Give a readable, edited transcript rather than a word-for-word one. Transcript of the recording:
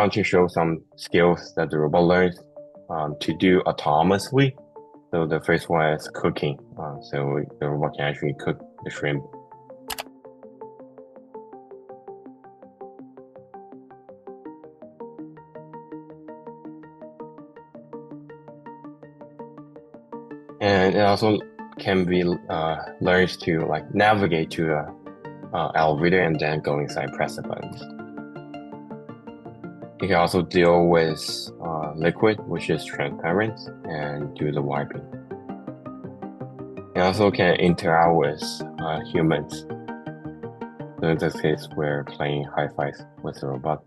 want to show some skills that the robot learns to do autonomously. So the first one is cooking. So the robot can actually cook the shrimp. And it also can be learns to like navigate to the elevator and then go inside, press the buttons. You can also deal with liquid, which is transparent, and do the wiping. It also can interact with humans. So in this case, we're playing high fives with the robot.